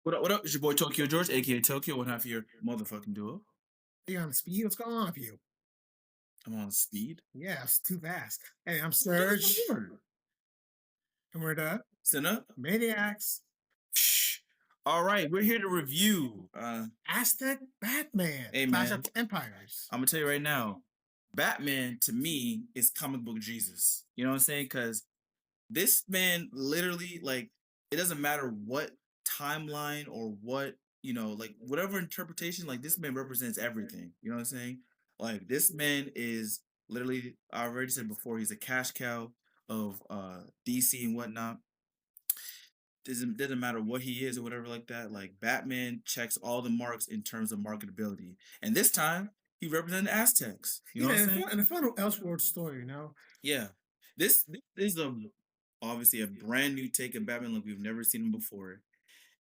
What up? What up? It's your boy Tokyo George, aka Tokyo, one half of your motherfucking duo. You on speed? What's going on with you? I'm on speed. Yeah, it's too fast. Hey, I'm What the fuck is Serge, my word? and we're the Send up. Maniacs. Shh. All right, we're here to review. Aztec Batman, Hey Clash of man, Empires. I'm gonna tell you right now, Batman to me is comic book Jesus. You know what I'm saying? Because this man literally, like, it doesn't matter what timeline or what, like whatever interpretation, like this man represents everything. You know what I'm saying? Like this man is literally, I already said before, he's a cash cow of DC and whatnot. Doesn't matter what he is or whatever like that. Like Batman checks all the marks in terms of marketability. And this time he represented the Aztecs. You know Yeah, what I'm saying? and a fun Elseworld story, you know. Yeah. This is obviously a brand new take of Batman like we've never seen him before.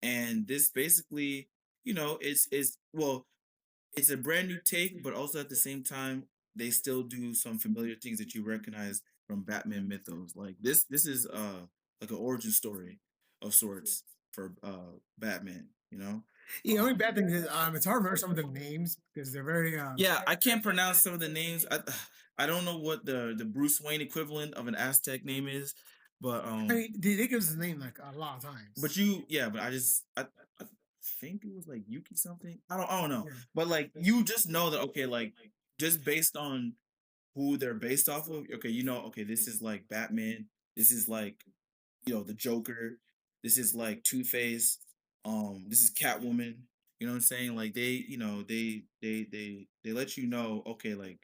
And this basically, it's well, it's a brand new take, but also at the same time, they still do some familiar things that you recognize from Batman mythos. Like this is like an origin story of sorts for Batman, you know? Yeah, the only bad thing is it's hard to remember some of the names because they're very Yeah, I can't pronounce some of the names. I don't know what the Bruce Wayne equivalent of an Aztec name is, but I mean, they give us the name like a lot of but times. but I think it was like Yuki something. I don't know. Yeah. But like you just know that okay, like just based on who they're based off of, okay, okay, this is like Batman, this is like, the Joker, this is like Two-Face, this is Catwoman. You know what I'm saying? Like they let you know, okay, like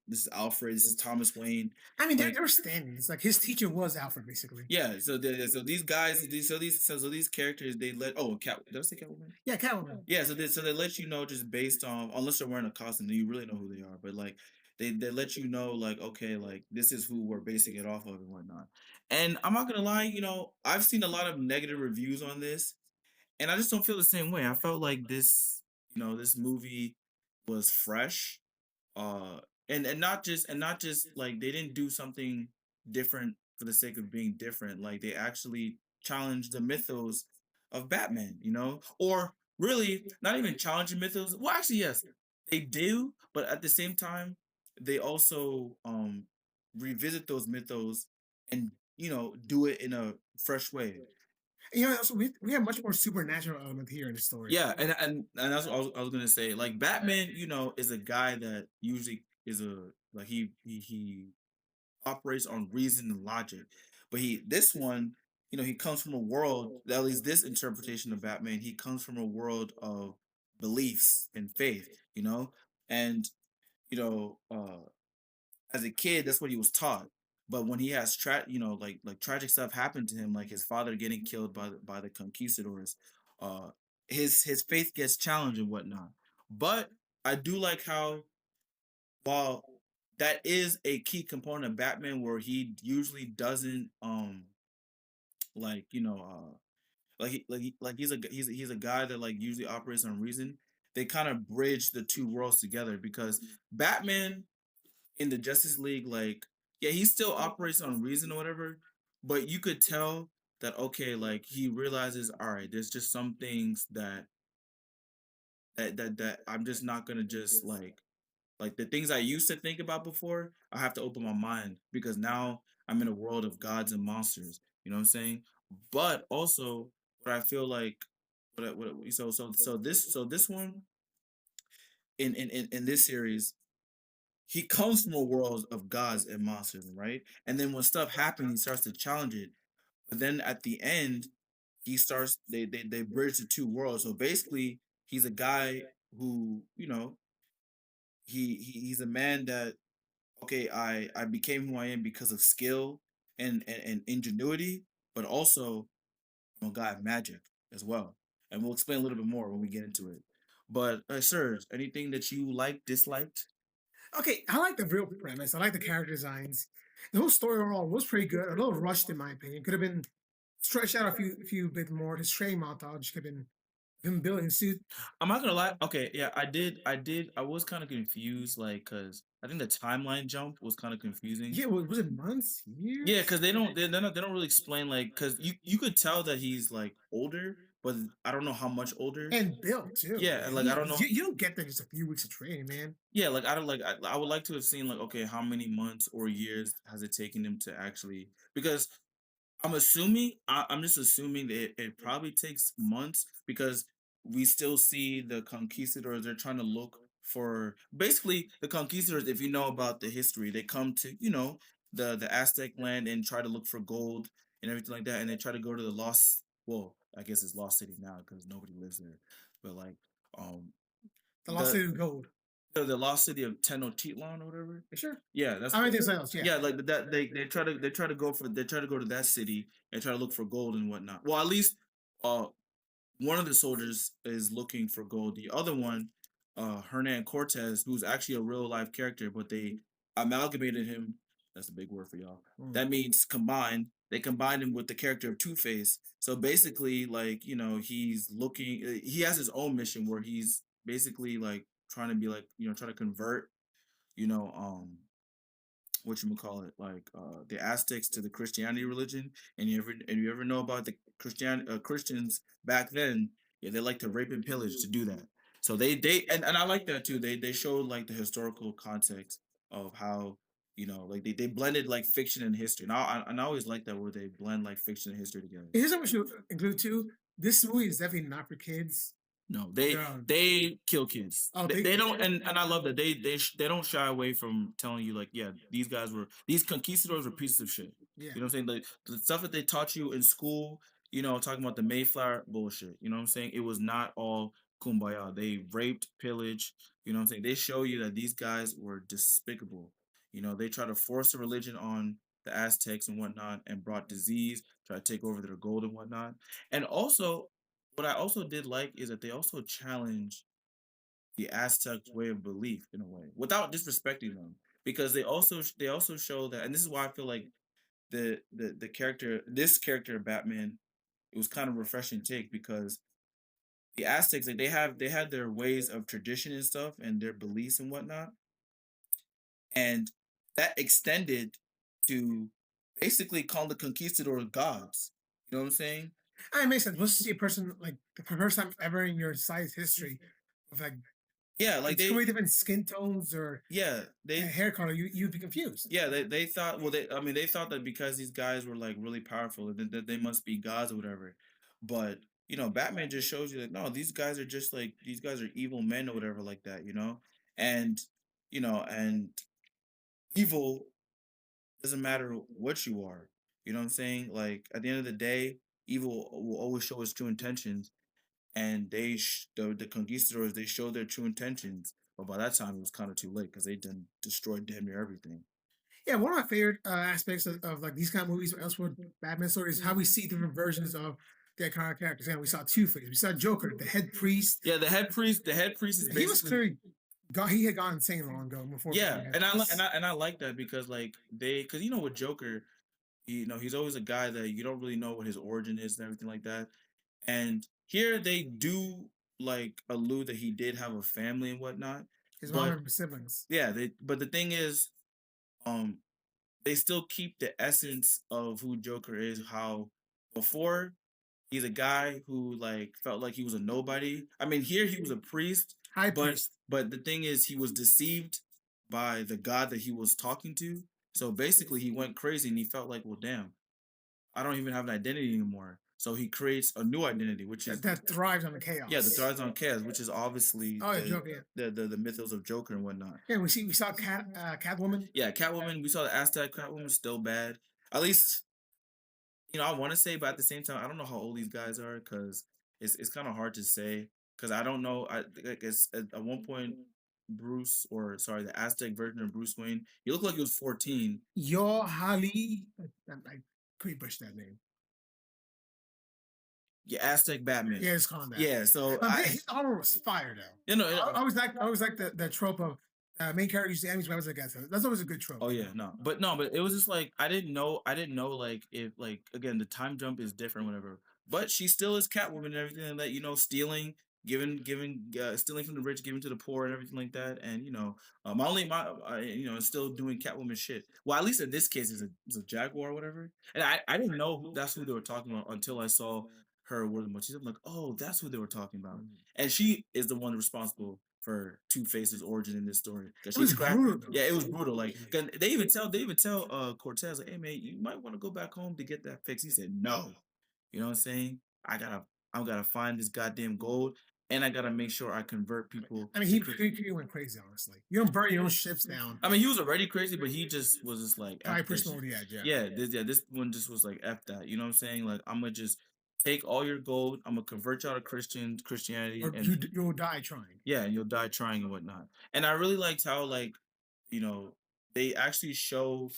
this is Alfred, this is Thomas Wayne. I mean, Like they're standing. It's like his teacher was Alfred, basically. yeah, so these guys, these characters, they let Cat did I say Catwoman? Yeah, Catwoman. Yeah, so they let you know just based on unless they're wearing a costume, then you really know who they are. But like they let you know like okay, like this is who we're basing it off of and whatnot. And I'm not gonna lie, I've seen a lot of negative reviews on this, and I just don't feel the same way. I felt like this movie was fresh, uh, and not just like they didn't do something different for the sake of being different. Like they actually challenged the mythos of Batman, or really not even challenge the mythos. Well, actually, yes, they do, but at the same time, they also revisit those mythos and do it in a fresh way. You know, also, we have much more supernatural element here in the story. Yeah, and that's what I was gonna say. Like Batman, is a guy that usually is a like he operates on reason and logic, but this one, he comes from a world. At least this interpretation of Batman, he comes from a world of beliefs and faith. And you know, as a kid, that's what he was taught. But when he has like tragic stuff happen to him, like his father getting killed by the conquistadors, uh, his faith gets challenged and whatnot. But I do like how while that is a key component of Batman, where he usually doesn't like he's a guy that like usually operates on reason. They kind of bridge the two worlds together because Batman in the Justice League, like, yeah, he still operates on reason or whatever, but you could tell that okay, like he realizes, all right, there's just some things that I'm just not gonna just like the things I used to think about before, I have to open my mind because now I'm in a world of gods and monsters. You know what I'm saying? But also, what I feel like, so this one in this series, he comes from a world of gods and monsters, right? And then when stuff happens, he starts to challenge it. But then at the end, they bridge the two worlds. So basically, he's a guy who, he's a man that okay, I became who I am because of skill and ingenuity, but also I'm a guy of magic as well. And we'll explain a little bit more when we get into it. But Serge, anything that you liked, disliked? Okay, I like the real premise. I like the character designs. The whole story overall was pretty good. A little rushed in my opinion. Could have been stretched out a few bit more. His training montage could have been him building suit. I'm not gonna lie. Okay, yeah, I did. I was kind of confused, like, cause I think the timeline jump was kind of confusing. Yeah, was it months, Yeah, years? cause they don't really explain like, cause you could tell that he's like older, but I don't know how much older. And built too, Yeah, and man. like I don't know. You don't get there just a few weeks of training, man. Yeah, like I don't like. I would like to have seen like okay, how many months or years has it taken him to actually because I'm assuming I'm just assuming that it probably takes months because we still see the conquistadors. They're trying to look for basically the conquistadors. If you know about the history, they come to the Aztec land and try to look for gold and everything like that, and they try to go to the lost. Well, I guess it's lost city now because nobody lives there. But like um The lost the city of gold. the lost city of Tenochtitlan or whatever. You sure? Yeah, that's I mean, anything else, yeah. yeah, like that they try to go to that city and try to look for gold and whatnot. Well, at least uh one of the soldiers is looking for gold. The other one, Hernan Cortez, who's actually a real life character, but they amalgamated him. That's a big word for y'all. Mm. That means combined. They combined him with the character of Two Face. So basically, like he's looking. He has his own mission where he's basically like trying to be like trying to convert. You know, what you call it, like the Aztecs to the Christianity religion. And you ever know about the Christians back then? Yeah, they like to rape and pillage to do that. So and I like that too. They showed like the historical context of how like they blended like fiction and history. And I always like that where they blend like fiction and history together. Here's what we should include too. This movie is definitely not for kids. No, they Yeah. they kill kids. Oh, They don't, and I love that they don't shy away from telling you like, yeah, these conquistadors were pieces of shit. yeah. You know what I'm saying? Like the stuff that they taught you in school, talking about the Mayflower bullshit. You know what I'm saying? It was not all kumbaya. They raped, pillaged. You know what I'm saying? They show you that these guys were despicable. They try to force a religion on the Aztecs and whatnot, and brought disease, try to take over their gold and whatnot. And also, what I also did like is that they also challenge the Aztecs' way of belief in a way, without disrespecting them, because they also show that, and this is why I feel like the character this character of Batman, it was kind of refreshing take because the Aztecs, like they had their ways of tradition and stuff and their beliefs and whatnot, and that extended to basically calling the conquistadors gods. You know what I'm saying? It makes sense. Once you see a person like the first time ever in your society's history with Yeah, like so many different skin tones or yeah, they hair color, you'd be confused. Yeah, they thought well they I mean they thought that because these guys were like really powerful that they must be gods or whatever. But Batman just shows you that no, these guys are just like these guys are evil men or whatever like that. And and evil doesn't matter what you are. You know what I'm saying? Like at the end of the day, evil will always show its true intentions, and the conquistadors they showed their true intentions. But by that time it was kind of too late because they done destroyed damn near everything. Yeah, one of my favorite aspects of like these kind of movies or elsewhere Batman stories is how we see different versions of the iconic characters. And we saw Two Face, we saw Joker, the head priest. Yeah, the head priest is He was basically clearly he had gone insane long ago before yeah, Batman. and I like that because like because with Joker, he's always a guy that you don't really know what his origin is and everything like that. And here they do like allude that he did have a family and whatnot, His mom but and siblings. yeah, but the thing is, um, they still keep the essence of who Joker is. How before he's a guy who like felt like he was a nobody. I mean, here he was a priest, High but priest. the thing is, he was deceived by the god that he was talking to. So basically, he went crazy and he felt like, well, damn, I don't even have an identity anymore. So he creates a new identity, which is That thrives on the yeah, the chaos. thrives on chaos, which is obviously Oh, yeah, Joker. Yeah, the mythos of Joker and whatnot. yeah. We saw Catwoman. Yeah, Catwoman. We saw the Aztec Catwoman still bad. At least I want to say, but at the same time, I don't know how old these guys are because it's kind of hard to say because I don't know. I like it's at one point Bruce or sorry, the Aztec version of Bruce Wayne, he looked like he was 14. Yo Hali. I couldn't push that name. Yeah, Aztec Batman. Yeah, it's called that. Yeah, so His armor was fire though. I always like the trope of main character using enemies weapons against him. That's always a good trope. oh yeah, but it was just like I didn't know like if like again the time jump is different whatever. But she still is Catwoman and everything like that, stealing, giving stealing from the rich, giving to the poor and everything like that. And still doing Catwoman shit. Well, at least in this case it's a jaguar or whatever. And I didn't know that's who they were talking about until I saw her word much. She's like, oh, that's who they were talking about, Mm. and she is the one responsible for Two Face's origin in this story because It she was scrapped. brutal though. Yeah, it was brutal. Like 'cause they even tell Cortez like, hey man, you might want to go back home to get that fix. He said no. You know what I'm saying? I gotta find this goddamn gold, and I gotta make sure I convert people I mean, to Christian. he went crazy. Honestly, you don't burn your own ships down. I mean, he was already crazy, but he just was just like, Probably F pushed this him shit. over the edge. Yeah, Yeah, this one just was like, F that. You know what I'm saying? Like, I'm gonna just take all your gold. I'm gonna convert y'all to Christianity, or and you'll die trying. yeah, and you'll die trying and whatnot. And I really liked how, like, you know, they actually show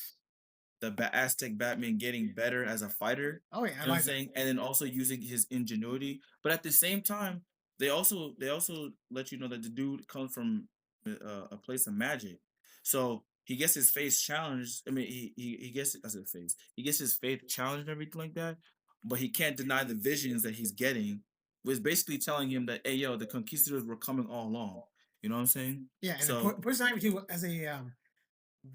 the Aztec Batman getting better as a fighter. Oh yeah, I You know what I'm like that. saying? And then also using his ingenuity. But at the same time, they also let you know that the dude comes from a place of magic. So he gets his face challenged. I mean, he gets I said face. He gets his faith challenged and everything like that. But he can't deny the visions that he's getting. Was basically telling him that, hey yo, the conquistadors were coming all along. You know what I'm saying? Yeah, and So Poison Ivy too as a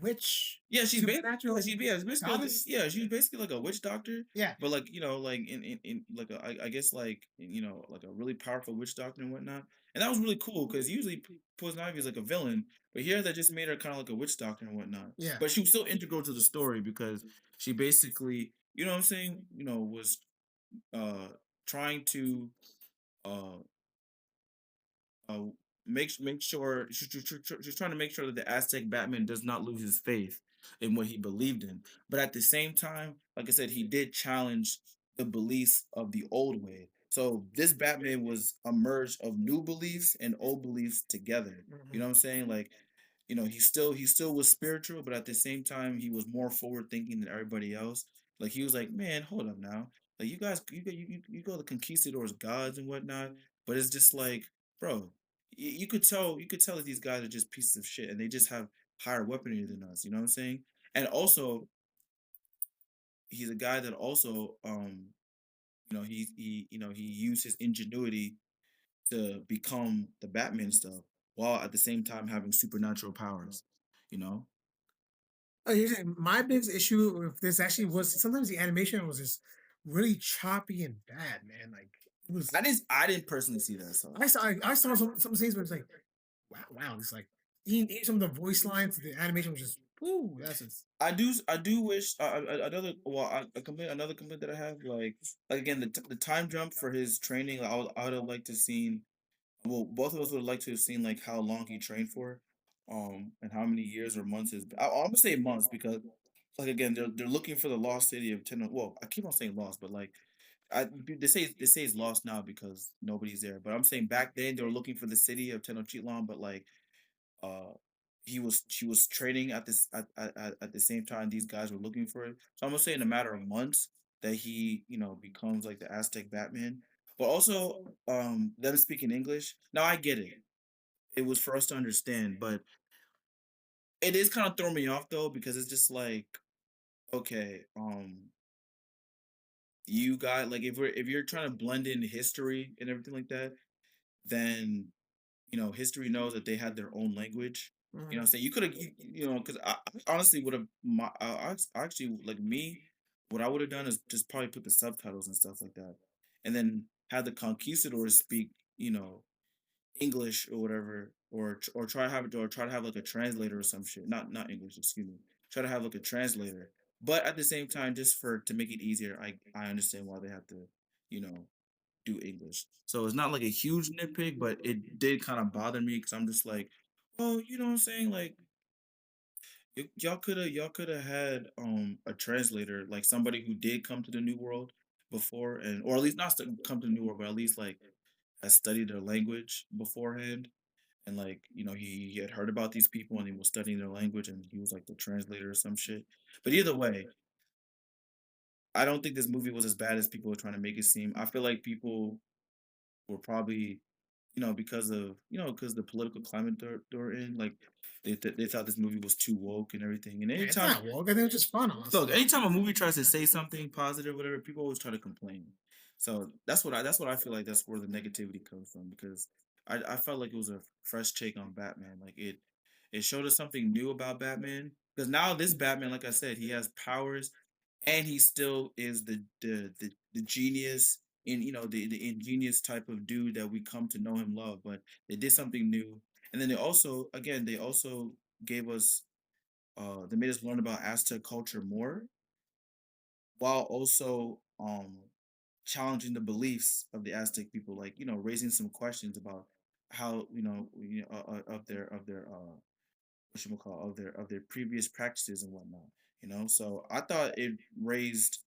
witch, yeah, supernatural she's basically goddess. yeah, she's basically like a witch doctor, Yeah, but like like in like I guess like like a really powerful witch doctor and whatnot, and that was really cool because usually Poison Ivy is like a villain, but here that just made her kind of like a witch doctor and whatnot, yeah. but she was still integral to the story because she basically you know what I'm saying was uh trying to uh uh, make sure she's trying to make sure that the Aztec Batman does not lose his faith in what he believed in. But at the same time, like I said, he did challenge the beliefs of the old way. So this Batman was a merge of new beliefs and old beliefs together. You Mhm. know what I'm saying? Like, he still was spiritual, but at the same time, he was more forward thinking than everybody else. Like he was like, man, hold up now. Like you guys, you go the conquistadors, gods and whatnot, but it's just like bro, you could tell that these guys are just pieces of shit and they just have higher weaponry than us, you know what I'm saying? And also, he's a guy that also he used his ingenuity to become the Batman stuff while at the same time having supernatural powers, you know? Oh, here's my biggest issue with this actually was sometimes the animation was just really choppy and bad, man. Like it was. I didn't personally see that, so I saw some scenes where it's like, wow, it's like some of the voice lines, the animation was just, ooh, that's just. I do wish another well another complaint that I have like again the time jump for his training I would have liked to seen. Well, both of us would like to have seen like how long he trained for, and how many years or months is. I'm gonna say months because, like again, they're looking for the lost city of Teno. Well, I keep on saying lost, but like, they say it's lost now because nobody's there. But I'm saying back then they were looking for the city of Tenochtitlan, but like, uh, she was training at this at the same time these guys were looking for it. So I'm gonna say in a matter of months that he becomes like the Aztec Batman. But also, them speaking English. Now I get it. It was for us to understand, but it is kind of throwing me off though because it's just like, okay, you got like if you're trying to blend in history and everything like that, then history knows that they had their own language. You know, what I'm Mhm. saying you could have, because I honestly would have, actually like me, what I would have done is just probably put the subtitles and stuff like that, and then have the conquistadors speak, you know, English or whatever, or try to have like a translator or some shit. Not English, excuse me. Try to have like a translator, but at the same time, just for to make it easier, I understand why they have to, you know, do English. So it's not like a huge nitpick, but it did kind of bother me because I'm just like, well, you know what I'm saying? Like y'all could have had a translator, like somebody who did come to the New World before, and or at least not come to the New World, but at least like has studied their language beforehand. And like, he had heard about these people and he was studying their language and he was like the translator or some shit. But either way, I don't think this movie was as bad as people were trying to make it seem. I feel like people were probably because the political climate they're in, like they thought this movie was too woke and everything. And Yeah, it's anytime, not woke. I think it's just fun, look, honestly. anytime a movie tries to say something positive, whatever, people always try to complain. So that's what I feel like that's where the negativity comes from because I felt like it was a fresh take on Batman. Like it showed us something new about Batman because now this Batman, like I said, he has powers and he still is the genius in the ingenious type of dude that we come to know him love, but they did something new. And then they also gave us they made us learn about Aztec culture more, while also challenging the beliefs of the Aztec people, like raising some questions about how of their what you call of their previous practices and whatnot. So I thought it raised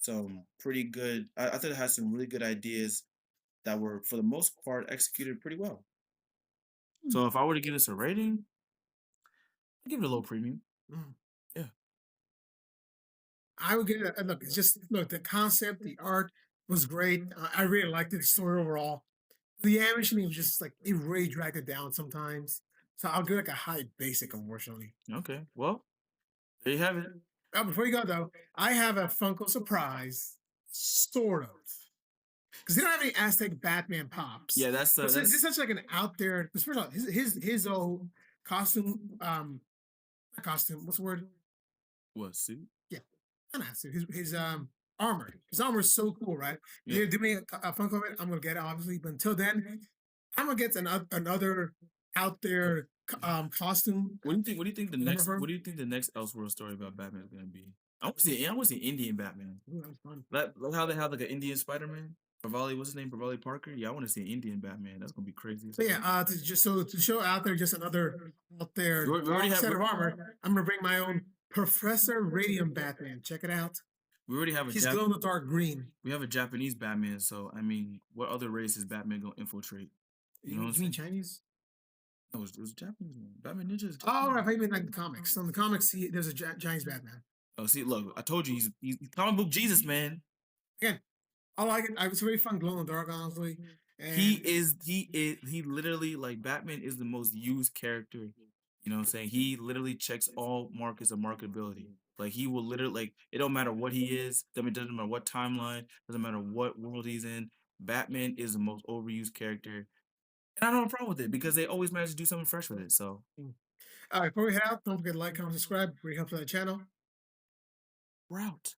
some pretty good. I thought it had some really good ideas that were, for the most part, executed pretty well. So if I were to give this a rating, I'd give it a low premium. Mm. Yeah. I would give it a look. It's just look, the concept, the art was great. I really liked it, the story overall. The animation was just like it really dragged it down sometimes. So I'll give like a high basic, unfortunately. Okay. Well, there you have it. Before you go though, I have a Funko surprise, sort of, because they don't have any Aztec Batman pops. Yeah, that's But since that's it's such like an out there, because first of all, his old costume, not costume, what's the word? what suit? Yeah, not suit. His armor. His armor is so cool, right? Yeah. Yeah, do me a Funko of it. I'm gonna get it obviously, but until then, I'm gonna get another out there costume. What do you think? What do you think the next? Remember? What do you think the next Elseworld story about Batman is gonna be? I want to see Indian Batman. Ooh, that was fun. Like how they have like an Indian Spider Man. Bravali, what's his name? Bravali Parker. Yeah, I want to see an Indian Batman. That's gonna be crazy. But yeah, to show out there just another out there We already have set of armor, I'm gonna bring my own Professor Radium Batman. Check it out. we already have a He's glow in the dark green. we have a Japanese Batman. So I mean, what other race is Batman gonna infiltrate? You know what I'm You mean saying? Chinese? No, it was Japanese one. Batman Ninja is Oh, Japanese. I mean like the comics. So in the comics, there's a Chinese Batman. Oh, see, look, I told you he's comic book Jesus, man. Again, I like it. It's really fun glow in the dark, honestly. And He literally, like, Batman is the most used character. You know what I'm saying? He literally checks all markers of marketability. Like, he will literally, like, it don't matter what he is, it doesn't matter what timeline, doesn't matter what world he's in. Batman is the most overused character. And I don't have a problem with it because they always manage to do something fresh with it. So all right, before we head out, don't forget to like, comment, subscribe. Really helps out the channel. we're out.